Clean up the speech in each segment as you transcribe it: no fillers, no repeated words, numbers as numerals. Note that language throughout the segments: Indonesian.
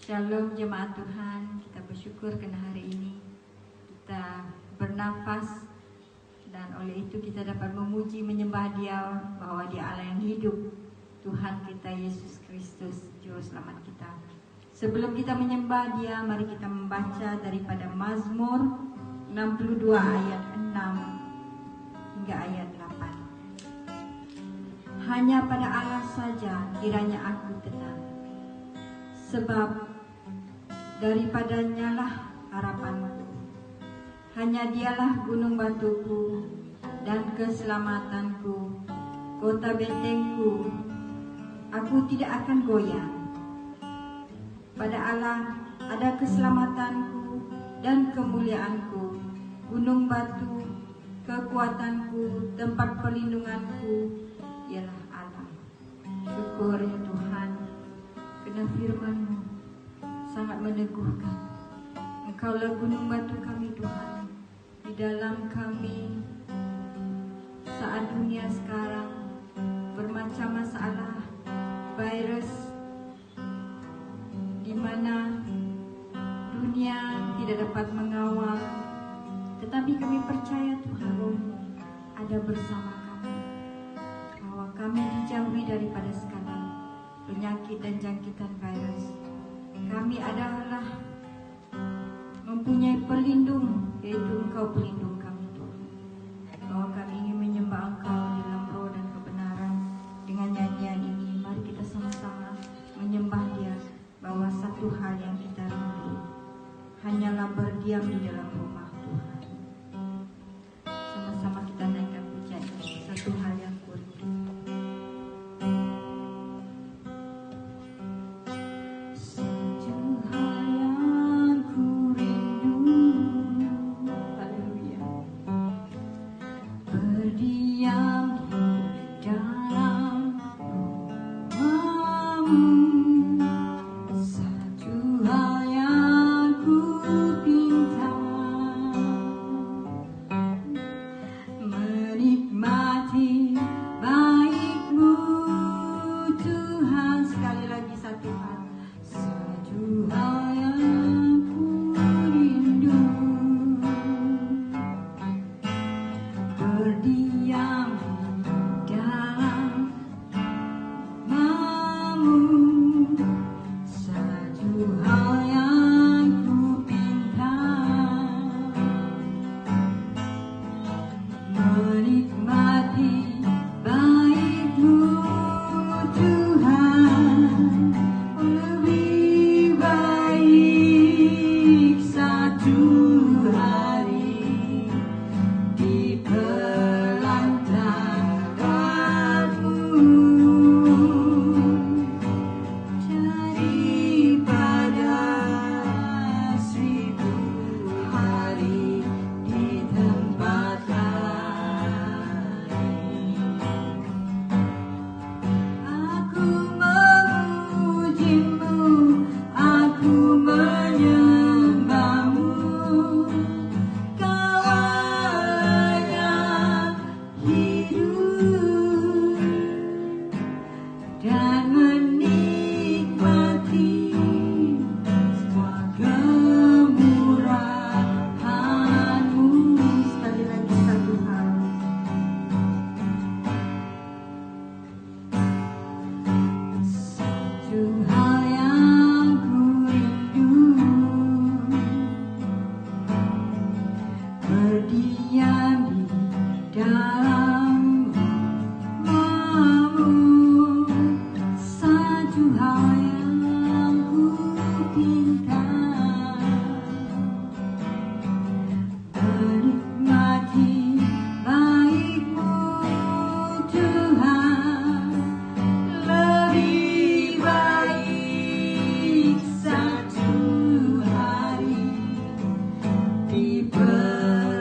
Shalom jemaat Tuhan, kita bersyukur karena hari ini kita bernafas dan oleh itu kita dapat memuji menyembah Dia bahwa Dia Allah yang hidup, Tuhan kita Yesus Kristus Juru Selamat kita. Sebelum kita menyembah Dia, mari kita membaca daripada Mazmur 62 ayat 6 hingga ayat 8. Hanya pada Allah saja kiranya aku tenang, sebab daripadanya lah harapanku. Hanya Dialah gunung batuku dan keselamatanku, kota bentengku. Aku tidak akan goyah. Pada Allah ada keselamatanku dan kemuliaanku, gunung batu, kekuatanku, tempat perlindunganku, ialah Allah. Syukur ya Tuhan, karena firman-Mu sangat meneguhkan. Engkaulah gunung batu kami Tuhan, di dalam kami saat dunia sekarang bermacam masalah, virus, di mana dunia tidak dapat mengawal, tetapi kami percaya Tuhan Roh-Mu ada bersama kami, bahwa kami dijauhi daripada segala penyakit dan jangkitan virus. Kami adalah mempunyai pelindung, yaitu Engkau pelindung kami Tuhan. Bahwa kami ingin menyembah Engkau dalam roh dan kebenaran. Dengan nyanyian ini, mari kita sama-sama menyembah Dia, bahwa satu hal yang kita rindu hanyalah berdiam di dalam rumah Tuhan. Sama-sama kita naikkan pujian ini, satu hal yang ku rindu. Di perantaramu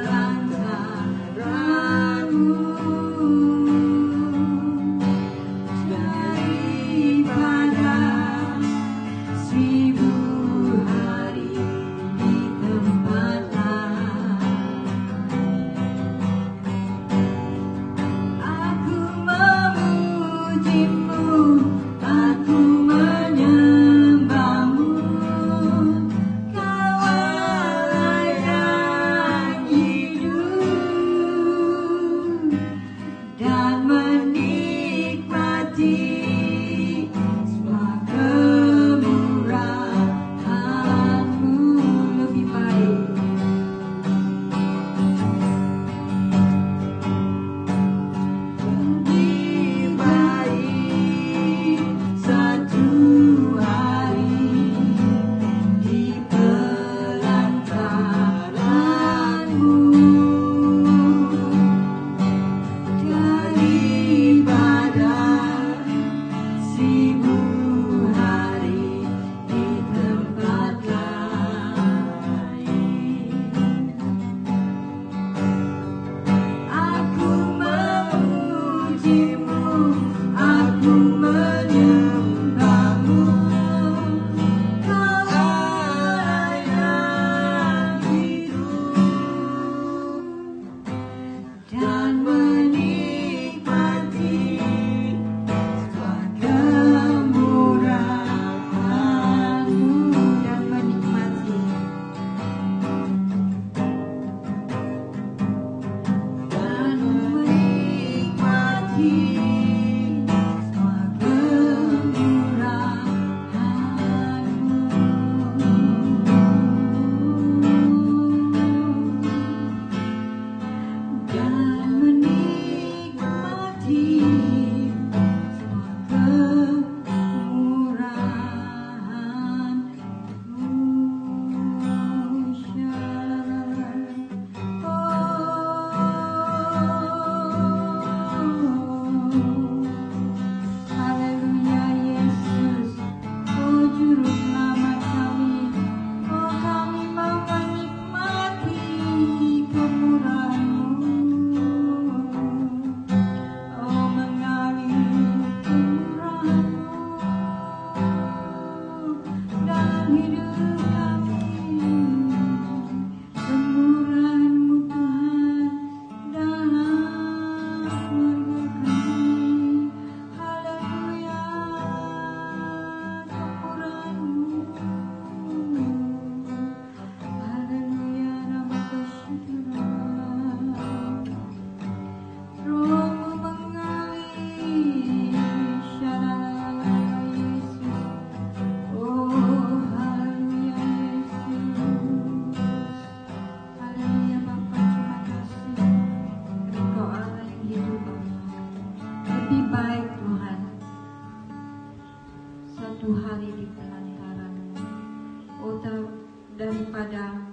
daripada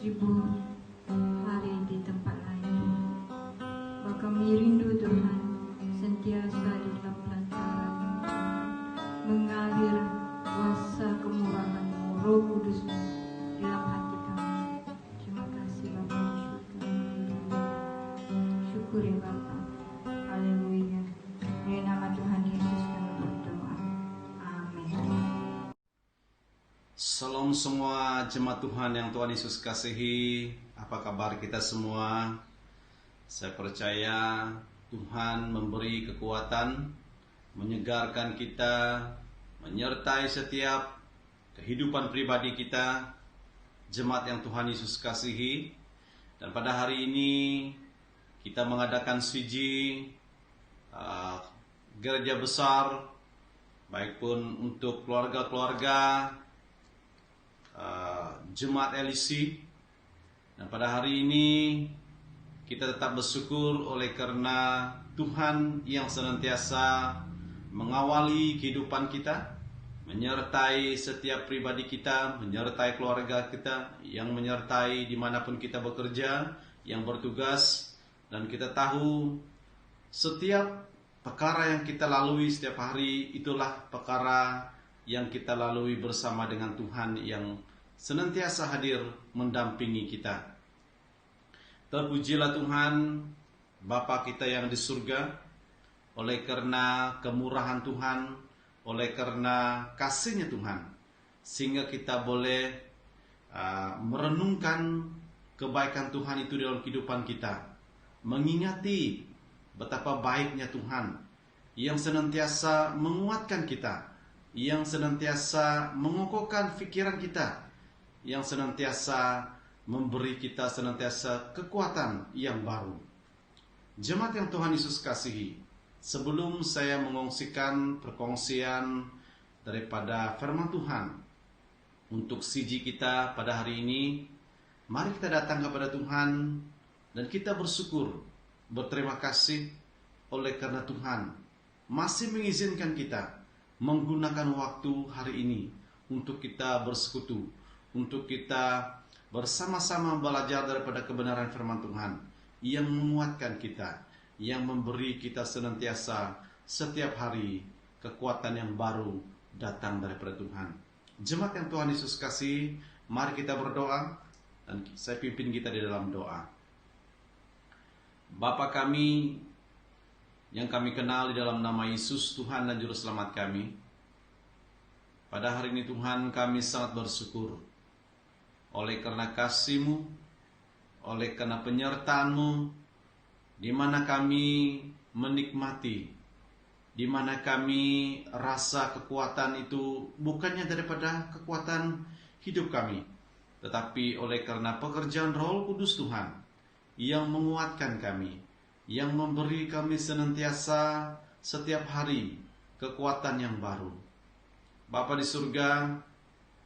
1000 hari di tempat lain. Maka kami rindu Tuhan sentiasa di dalam pelantaran mengalir kuasa kemurahan-Mu, Roh Kudus-Mu dalam hati kami. Terima kasih Bapa, syukur ya Bapa. Haleluya. Di nama Tuhan Yesus kami berdoa. Amin. Salam semua jemaat Tuhan yang Tuhan Yesus kasihi. Apa kabar kita semua? Saya percaya Tuhan memberi kekuatan, menyegarkan kita, menyertai setiap kehidupan pribadi kita, jemaat yang Tuhan Yesus kasihi. Dan pada hari ini kita mengadakan siji gereja besar, baik pun untuk keluarga-keluarga jemaat LEC. Dan pada hari ini kita tetap bersyukur oleh karena Tuhan yang senantiasa mengawali kehidupan kita, menyertai setiap pribadi kita, menyertai keluarga kita, yang menyertai dimanapun kita bekerja, yang bertugas. Dan kita tahu setiap perkara yang kita lalui setiap hari itulah perkara yang kita lalui bersama dengan Tuhan yang senantiasa hadir mendampingi kita. Terpujilah Tuhan, Bapa kita yang di surga, oleh karena kemurahan Tuhan, oleh karena kasih-Nya Tuhan, sehingga kita boleh merenungkan kebaikan Tuhan itu dalam kehidupan kita, mengingati betapa baiknya Tuhan yang senantiasa menguatkan kita, yang senantiasa mengokohkan pikiran kita, yang senantiasa memberi kita senantiasa kekuatan yang baru. Jemaat yang Tuhan Yesus kasihi, sebelum saya mengongsikan perkongsian daripada firman Tuhan untuk siji kita pada hari ini, mari kita datang kepada Tuhan dan kita bersyukur, berterima kasih oleh karena Tuhan masih mengizinkan kita menggunakan waktu hari ini untuk kita bersekutu, untuk kita bersama-sama belajar daripada kebenaran firman Tuhan yang menguatkan kita, yang memberi kita senantiasa setiap hari kekuatan yang baru datang daripada Tuhan. Jemaat yang Tuhan Yesus kasih, mari kita berdoa dan saya pimpin kita di dalam doa. Bapa kami yang kami kenal di dalam nama Yesus Tuhan dan Juru Selamat kami, pada hari ini Tuhan kami sangat bersyukur oleh karena kasih-Mu, oleh karena penyertaan-Mu, di mana kami menikmati, di mana kami rasa kekuatan itu bukannya daripada kekuatan hidup kami, tetapi oleh karena pekerjaan Roh Kudus Tuhan yang menguatkan kami, yang memberi kami senantiasa setiap hari kekuatan yang baru. Bapa di surga,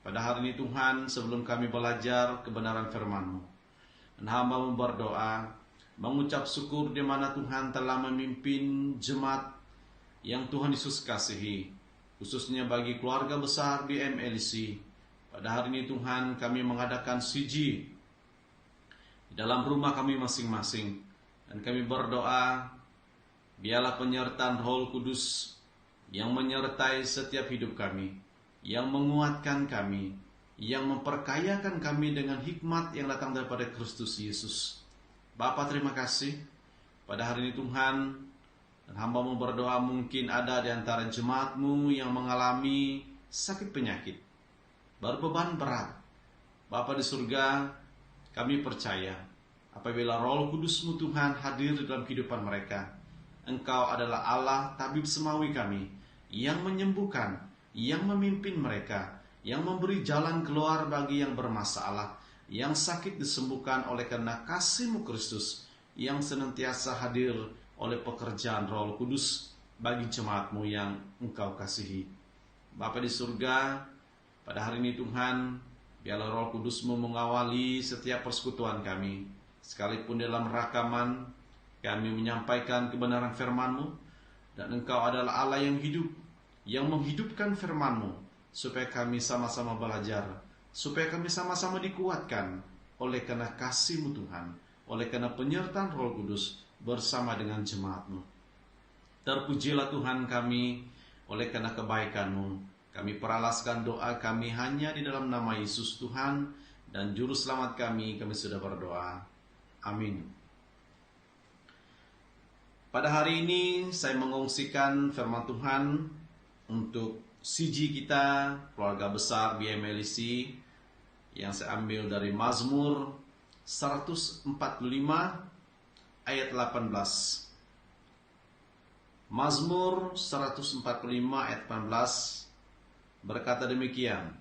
pada hari ini Tuhan, sebelum kami belajar kebenaran firman-Mu, dan hamba-Mu berdoa, mengucap syukur di mana Tuhan telah memimpin jemaat yang Tuhan Yesus kasihi, khususnya bagi keluarga besar BMLC. Pada hari ini Tuhan, kami mengadakan CG di dalam rumah kami masing-masing, dan kami berdoa, biarlah penyertaan Roh Kudus yang menyertai setiap hidup kami, yang menguatkan kami, yang memperkayakan kami dengan hikmat yang datang daripada Kristus Yesus. Bapa, terima kasih pada hari ini Tuhan, dan hamba-Mu berdoa, mungkin ada di antara jemaat-Mu yang mengalami sakit penyakit, berbeban berat. Bapa di surga, kami percaya apabila Roh Kudus-Mu Tuhan hadir di dalam kehidupan mereka, Engkau adalah Allah tabib semawi kami, yang menyembuhkan, yang memimpin mereka, yang memberi jalan keluar bagi yang bermasalah, yang sakit disembuhkan oleh karena kasih-Mu Kristus, yang senantiasa hadir oleh pekerjaan Roh Kudus bagi jemaat-Mu yang Engkau kasihi. Bapa di surga, pada hari ini Tuhan, biarlah Roh Kudus-Mu mengawali setiap persekutuan kami, sekalipun dalam rakaman kami menyampaikan kebenaran firman-Mu, dan Engkau adalah Allah yang hidup, yang menghidupkan firman-Mu, supaya kami sama-sama belajar, supaya kami sama-sama dikuatkan oleh karena kasih-Mu Tuhan, oleh karena penyertaan Roh Kudus bersama dengan jemaat-Mu. Terpujilah Tuhan kami oleh karena kebaikan-Mu. Kami peralaskan doa kami hanya di dalam nama Yesus Tuhan dan Juru Selamat kami sudah berdoa. Amin. Pada hari ini saya mengungsikan firman Tuhan untuk CG kita, keluarga besar BMLC, yang saya ambil dari Mazmur 145 ayat 18. Mazmur 145 ayat 18 berkata demikian: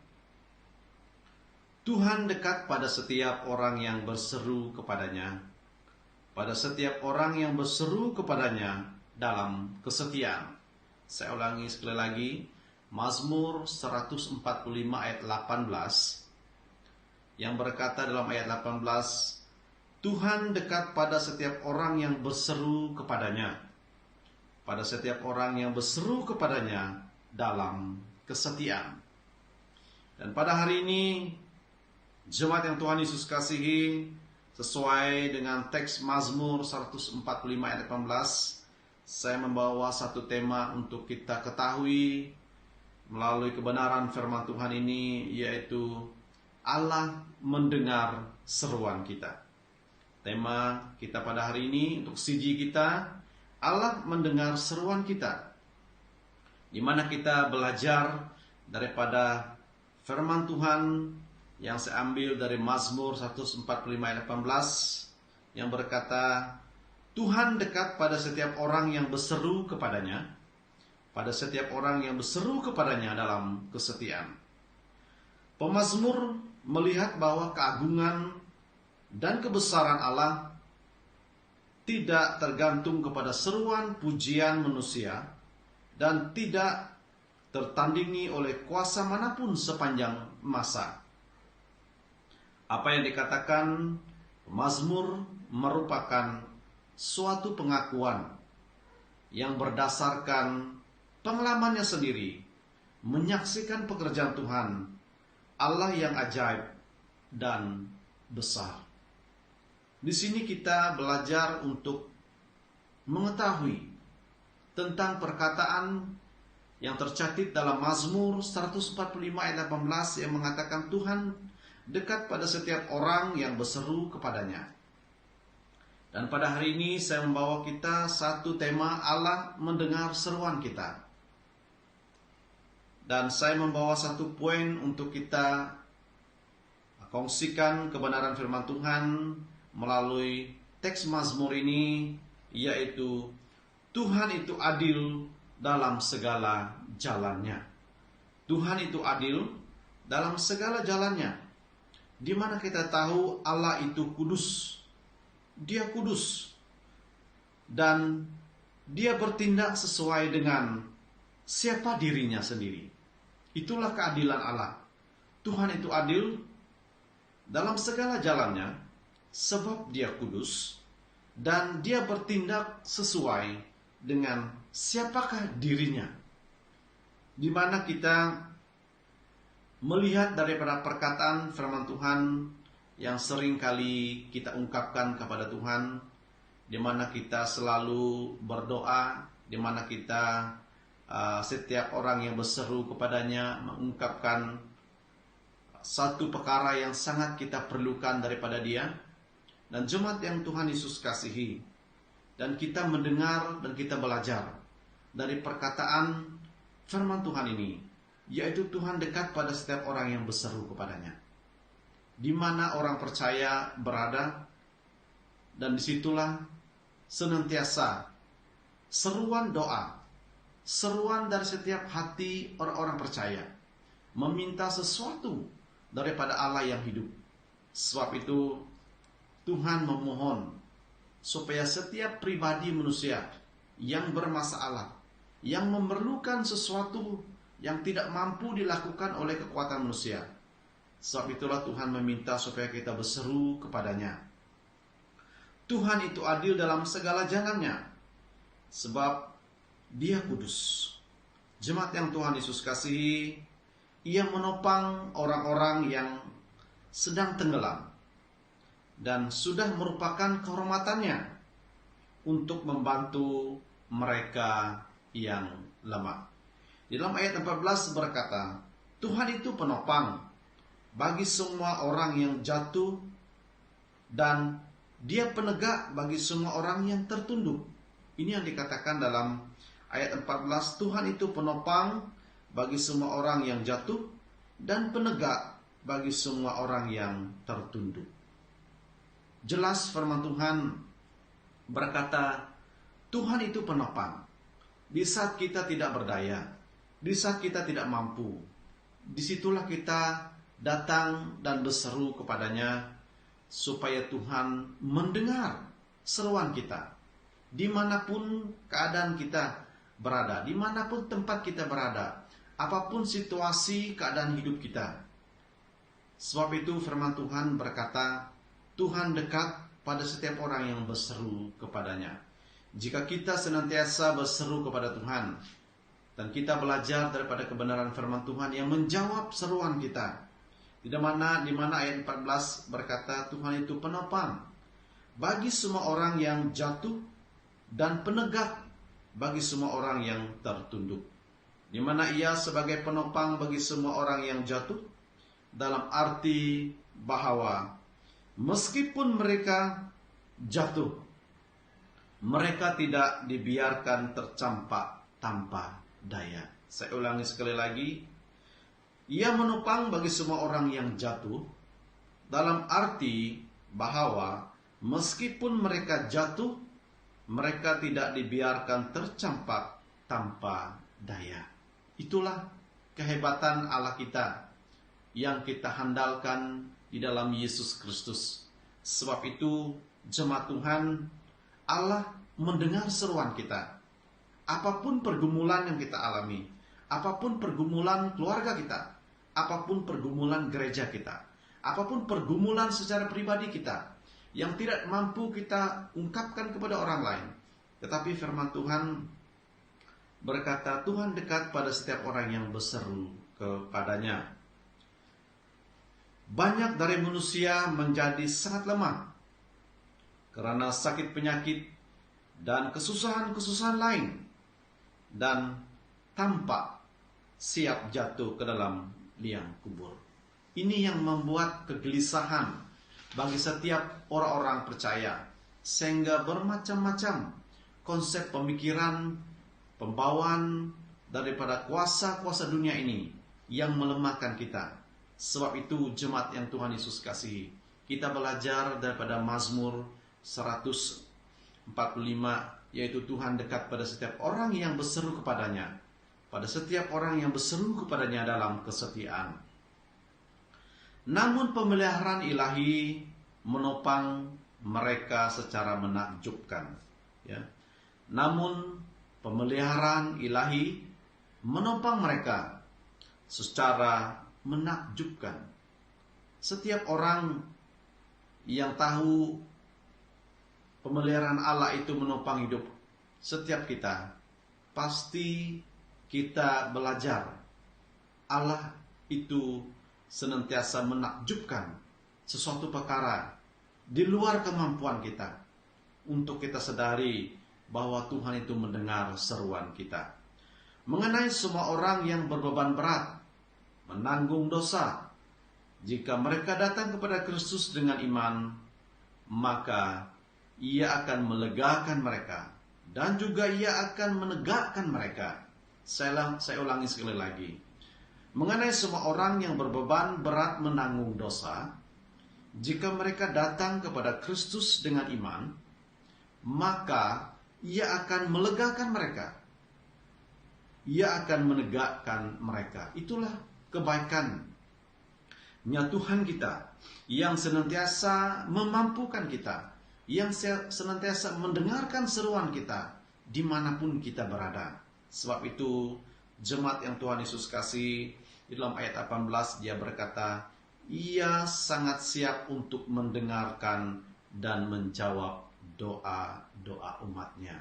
Tuhan dekat pada setiap orang yang berseru kepadanya, pada setiap orang yang berseru kepadanya dalam kesetiaan. Saya ulangi sekali lagi, Mazmur 145 ayat 18 yang berkata dalam ayat 18, Tuhan dekat pada setiap orang yang berseru kepadanya, pada setiap orang yang berseru kepadanya dalam kesetiaan. Dan pada hari ini, jemaat yang Tuhan Yesus kasihi, sesuai dengan teks Mazmur 145 ayat 18, saya membawa satu tema untuk kita ketahui melalui kebenaran firman Tuhan ini, yaitu Allah mendengar seruan kita. Tema kita pada hari ini untuk CG kita, Allah mendengar seruan kita, di mana kita belajar daripada firman Tuhan yang saya ambil dari Mazmur 145 ayat 18 yang berkata, Tuhan dekat pada setiap orang yang berseru kepadanya, pada setiap orang yang berseru kepadanya dalam kesetiaan. Pemazmur melihat bahwa keagungan dan kebesaran Allah tidak tergantung kepada seruan pujian manusia dan tidak tertandingi oleh kuasa manapun sepanjang masa. Apa yang dikatakan Mazmur merupakan suatu pengakuan yang berdasarkan pengalamannya sendiri, menyaksikan pekerjaan Tuhan, Allah yang ajaib dan besar. Di sini kita belajar untuk mengetahui tentang perkataan yang tercatat dalam Mazmur 145 ayat 18 yang mengatakan Tuhan dekat pada setiap orang yang berseru kepadanya. Dan pada hari ini saya membawa kita satu tema, Allah mendengar seruan kita. Dan saya membawa satu poin untuk kita kongsikan kebenaran firman Tuhan melalui teks Mazmur ini, yaitu Tuhan itu adil dalam segala jalannya. Tuhan itu adil dalam segala jalannya. Di mana kita tahu Allah itu kudus. Dia kudus. dan dia bertindak sesuai dengan siapa dirinya sendiri. Itulah keadilan Allah. Tuhan itu adil dalam segala jalannya, sebab dia kudus, dan dia bertindak sesuai dengan siapakah dirinya. Di mana kita melihat daripada perkataan firman Tuhan yang sering kali kita ungkapkan kepada Tuhan, di mana kita selalu berdoa, di mana kita setiap orang yang berseru kepadanya mengungkapkan satu perkara yang sangat kita perlukan daripada dia. Dan jemaat yang Tuhan Yesus kasihi, dan kita mendengar dan kita belajar dari perkataan firman Tuhan ini, yaitu Tuhan dekat pada setiap orang yang berseru kepadanya. Di mana orang percaya berada, dan disitulah senantiasa seruan doa, seruan dari setiap hati orang-orang percaya, meminta sesuatu daripada Allah yang hidup. Sebab itu Tuhan memohon supaya setiap pribadi manusia yang bermasalah, yang memerlukan sesuatu yang tidak mampu dilakukan oleh kekuatan manusia, sebab itulah Tuhan meminta supaya kita berseru kepadanya. Tuhan itu adil dalam segala jalannya, sebab dia kudus. Jemaat yang Tuhan Yesus kasihi, ia menopang orang-orang yang sedang tenggelam, dan sudah merupakan kehormatannya untuk membantu mereka yang lemah. Di dalam ayat 14 berkata, Tuhan itu penopang bagi semua orang yang jatuh, dan dia penegak bagi semua orang yang tertunduk. Ini yang dikatakan dalam ayat 14, Tuhan itu penopang bagi semua orang yang jatuh, dan penegak bagi semua orang yang tertunduk. Jelas firman Tuhan berkata, Tuhan itu penopang. Di saat kita tidak berdaya, di saat kita tidak mampu, disitulah kita datang dan berseru kepadanya, supaya Tuhan mendengar seruan kita. Dimanapun keadaan kita berada, dimanapun tempat kita berada, apapun situasi keadaan hidup kita. Sebab itu firman Tuhan berkata, Tuhan dekat pada setiap orang yang berseru kepadanya. Jika kita senantiasa berseru kepada Tuhan, dan kita belajar daripada kebenaran firman Tuhan yang menjawab seruan kita, di mana ayat 14 berkata, Tuhan itu penopang bagi semua orang yang jatuh, dan penegak bagi semua orang yang tertunduk. Di mana ia sebagai penopang bagi semua orang yang jatuh, dalam arti bahwa meskipun mereka jatuh, mereka tidak dibiarkan tercampak tanpa daya. Saya ulangi sekali lagi. Ia menopang bagi semua orang yang jatuh, dalam arti bahwa meskipun mereka jatuh, mereka tidak dibiarkan tercampak tanpa daya. Itulah kehebatan Allah kita yang kita handalkan di dalam Yesus Kristus. Sebab itu, jemaat Tuhan, Allah mendengar seruan kita. Apapun pergumulan yang kita alami, apapun pergumulan keluarga kita, apapun pergumulan gereja kita, apapun pergumulan secara pribadi kita yang tidak mampu kita ungkapkan kepada orang lain, tetapi firman Tuhan berkata, Tuhan dekat pada setiap orang yang berseru kepadanya. Banyak dari manusia menjadi sangat lemah karena sakit penyakit dan kesusahan-kesusahan lain, dan tampak siap jatuh ke dalam liang kubur. Ini yang membuat kegelisahan bagi setiap orang-orang percaya, sehingga bermacam-macam konsep pemikiran, pembawaan daripada kuasa-kuasa dunia ini yang melemahkan kita. Sebab itu, jemaat yang Tuhan Yesus kasihi, kita belajar daripada Mazmur 145, yaitu Tuhan dekat pada setiap orang yang berseru kepadanya, pada setiap orang yang berseru kepadanya dalam kesetiaan. Namun pemeliharaan ilahi menopang mereka secara menakjubkan. Ya. namun pemeliharaan ilahi menopang mereka secara menakjubkan. Setiap orang yang tahu pemeliharaan Allah itu menopang hidup setiap kita, pasti kita belajar Allah itu senantiasa menakjubkan sesuatu perkara di luar kemampuan kita, untuk kita sadari bahwa Tuhan itu mendengar seruan kita. Mengenai semua orang yang berbeban berat, menanggung dosa, jika mereka datang kepada Kristus dengan iman, maka Ia akan melegakan mereka, dan juga Ia akan menegakkan mereka. Saya ulangi sekali lagi. Mengenai semua orang yang berbeban berat menanggung dosa, jika mereka datang kepada Kristus dengan iman, maka Ia akan melegakan mereka. Ia akan menegakkan mereka. Itulah kebaikannya Tuhan kita, yang senantiasa memampukan kita, yang senantiasa mendengarkan seruan kita dimanapun kita berada. Sebab itu jemaat yang Tuhan Yesus kasih, di dalam ayat 18 dia berkata, Ia sangat siap untuk mendengarkan dan menjawab doa-doa umatnya.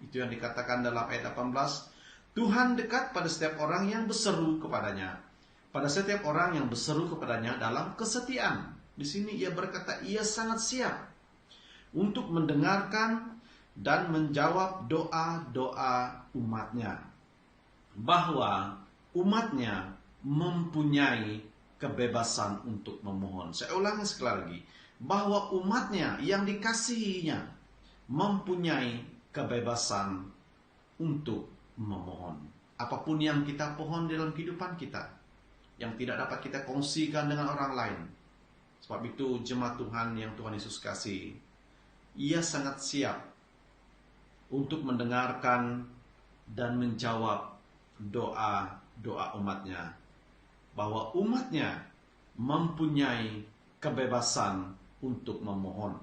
Itu yang dikatakan dalam ayat 18. Tuhan dekat pada setiap orang yang berseru kepadanya. Pada setiap orang yang berseru kepadanya dalam kesetiaan. Di sini ia berkata, Ia sangat siap untuk mendengarkan dan menjawab doa-doa umatnya. Bahwa umatnya mempunyai kebebasan untuk memohon. Saya ulangi sekali lagi. Bahwa umatnya yang dikasihinya mempunyai kebebasan untuk memohon. Apapun yang kita pohon dalam kehidupan kita, yang tidak dapat kita kongsikan dengan orang lain. Sebab itu jemaat Tuhan yang Tuhan Yesus kasih, Ia sangat siap untuk mendengarkan dan menjawab doa-doa umatnya. Bahwa umatnya mempunyai kebebasan untuk memohon.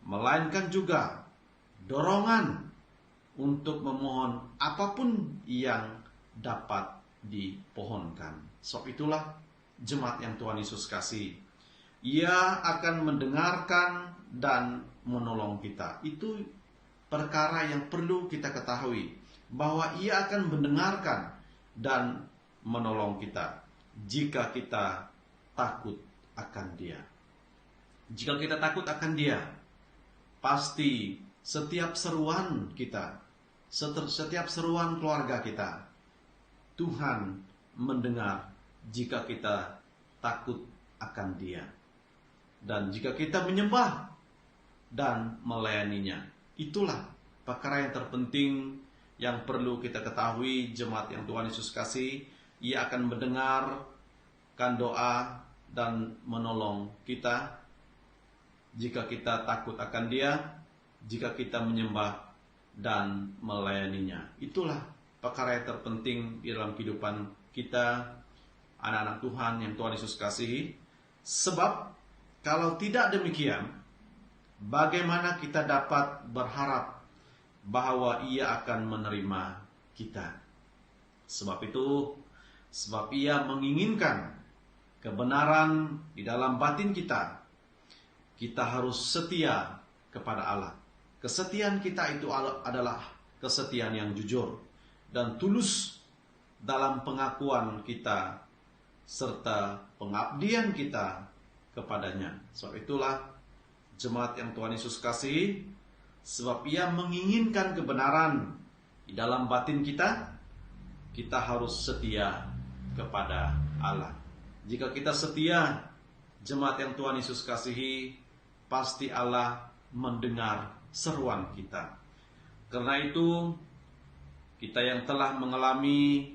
Melainkan juga dorongan untuk memohon apapun yang dapat dipohonkan. Sebab itulah jemaat yang Tuhan Yesus kasih, Ia akan mendengarkan dan menolong kita. Itu perkara yang perlu kita ketahui, bahwa Ia akan mendengarkan dan menolong kita jika kita takut akan Dia. Jika kita takut akan Dia, pasti setiap seruan kita, setiap seruan keluarga kita, Tuhan mendengar jika kita takut akan Dia. Dan jika kita menyembah dan melayaninya. Itulah perkara yang terpenting yang perlu kita ketahui, jemaat yang Tuhan Yesus kasih. Ia akan mendengarkan doa dan menolong kita jika kita takut akan Dia, jika kita menyembah dan melayaninya. Itulah perkara yang terpenting di dalam kehidupan kita, anak-anak Tuhan yang Tuhan Yesus kasihi. Sebab kalau tidak demikian, bagaimana kita dapat berharap bahwa Ia akan menerima kita? Sebab Ia menginginkan kebenaran di dalam batin kita. Kita harus setia kepada Allah. Kesetiaan kita itu adalah kesetiaan yang jujur dan tulus dalam pengakuan kita serta pengabdian kita kepadanya. Sebab itulah jemaat yang Tuhan Yesus kasih, sebab Ia menginginkan kebenaran di dalam batin kita, kita harus setia kepada Allah. Jika kita setia, jemaat yang Tuhan Yesus kasihi, pasti Allah mendengar seruan kita. Karena itu, kita yang telah mengalami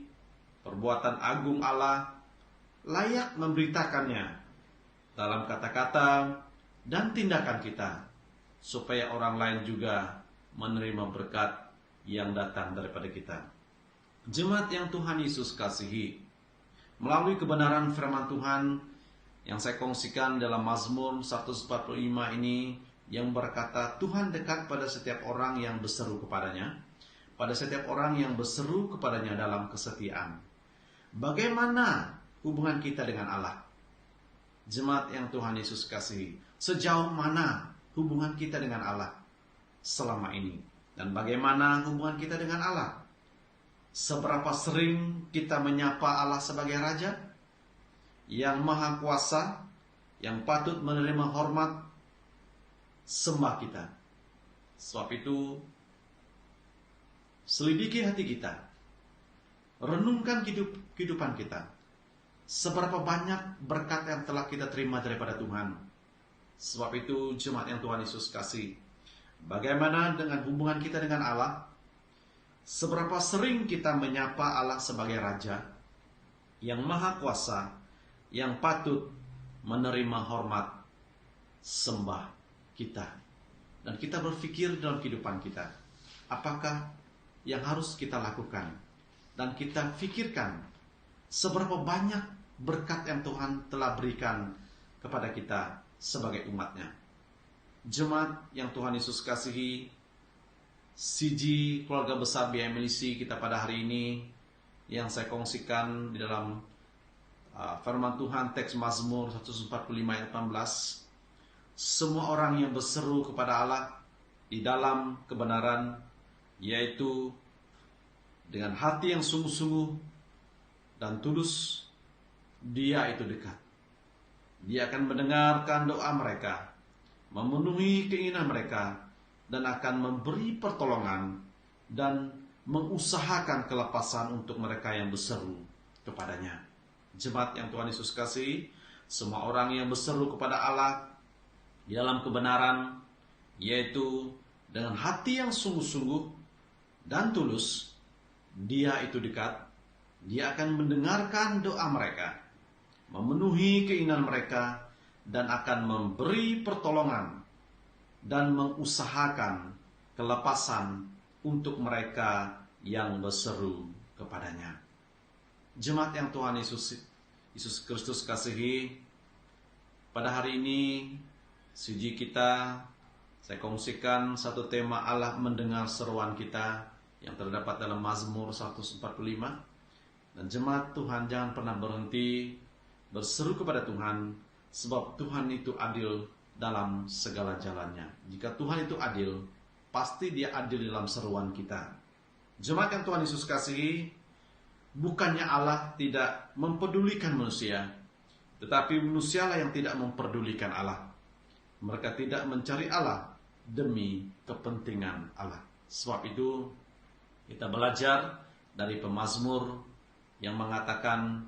perbuatan agung Allah, layak memberitakannya dalam kata-kata dan tindakan kita, supaya orang lain juga menerima berkat yang datang daripada kita. Jemaat yang Tuhan Yesus kasihi, melalui kebenaran firman Tuhan yang saya kongsikan dalam Mazmur 145 ini, yang berkata, Tuhan dekat pada setiap orang yang berseru kepadanya. pada setiap orang yang berseru kepadanya dalam kesetiaan. Bagaimana hubungan kita dengan Allah? Jemaat yang Tuhan Yesus kasihi, sejauh mana hubungan kita dengan Allah selama ini? Dan bagaimana hubungan kita dengan Allah? Seberapa sering kita menyapa Allah sebagai Raja yang Maha Kuasa, yang patut menerima hormat sembah kita. Sebab itu, selidiki hati kita, renungkan kehidupan kita. Seberapa banyak berkat yang telah kita terima daripada Tuhan. Sebab itu, jemaat yang Tuhan Yesus kasih, bagaimana dengan hubungan kita dengan Allah? Seberapa sering kita menyapa Allah sebagai Raja yang Maha Kuasa, yang patut menerima hormat sembah kita. Dan kita berpikir dalam kehidupan kita, apakah yang harus kita lakukan? Dan kita pikirkan seberapa banyak berkat yang Tuhan telah berikan kepada kita sebagai umatnya. Jemaat yang Tuhan Yesus kasihi, CG keluarga besar BMLC kita pada hari ini yang saya kongsikan di dalam firman Tuhan, teks Mazmur 145 ayat 18. Semua orang yang berseru kepada Allah di dalam kebenaran, yaitu dengan hati yang sungguh-sungguh dan tulus, Dia itu dekat. Dia akan mendengarkan doa mereka, memenuhi keinginan mereka, dan akan memberi pertolongan dan mengusahakan kelepasan untuk mereka yang berseru kepadanya. Jemaat yang Tuhan Yesus kasih, semua orang yang berseru kepada Allah di dalam kebenaran, yaitu dengan hati yang sungguh-sungguh dan tulus, Dia itu dekat. Dia akan mendengarkan doa mereka, memenuhi keinginan mereka, dan akan memberi pertolongan dan mengusahakan kelepasan untuk mereka yang berseru kepadanya. Jemaat yang Tuhan Yesus Kristus kasihi, pada hari ini CG kita, saya kongsikan satu tema Allah mendengar seruan kita yang terdapat dalam Mazmur 145. Dan jemaat Tuhan, jangan pernah berhenti berseru kepada Tuhan, sebab Tuhan itu adil dalam segala jalannya. Jika Tuhan itu adil, pasti Dia adil dalam seruan kita. Jemaat yang Tuhan Yesus kasihi, bukannya Allah tidak mempedulikan manusia, tetapi manusialah yang tidak memperdulikan Allah. Mereka tidak mencari Allah demi kepentingan Allah. Sebab itu, kita belajar dari pemazmur yang mengatakan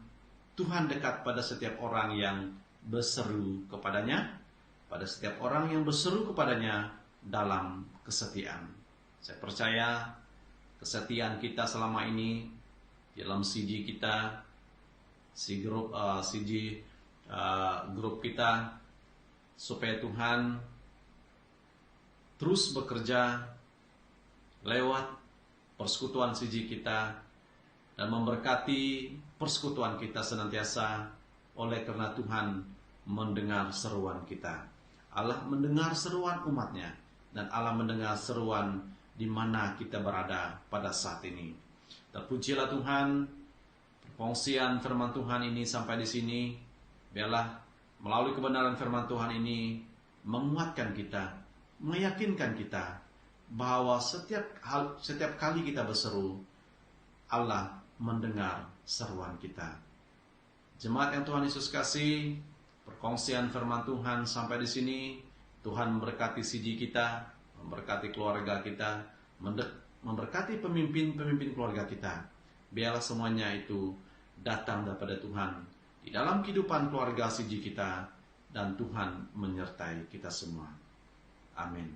Tuhan dekat pada setiap orang yang berseru kepadanya, pada setiap orang yang berseru kepadanya dalam kesetiaan. Saya percaya kesetiaan kita selama ini dalam CG kita, grup kita, supaya Tuhan terus bekerja lewat persekutuan CG kita dan memberkati persekutuan kita senantiasa, oleh karena Tuhan mendengar seruan kita. Allah mendengar seruan umatnya, dan Allah mendengar seruan di mana kita berada pada saat ini. Terpujilah Tuhan, perkongsian firman Tuhan ini sampai di sini. Biarlah melalui kebenaran firman Tuhan ini menguatkan kita, meyakinkan kita bahwa setiap kali kita berseru, Allah mendengar seruan kita. Jemaat yang Tuhan Yesus kasih, perkongsian firman Tuhan sampai di sini. Tuhan memberkati CG kita, memberkati keluarga kita, memberkati pemimpin-pemimpin keluarga kita. Biarlah semuanya itu datang daripada Tuhan di dalam kehidupan keluarga CG kita, dan Tuhan menyertai kita semua. Amin.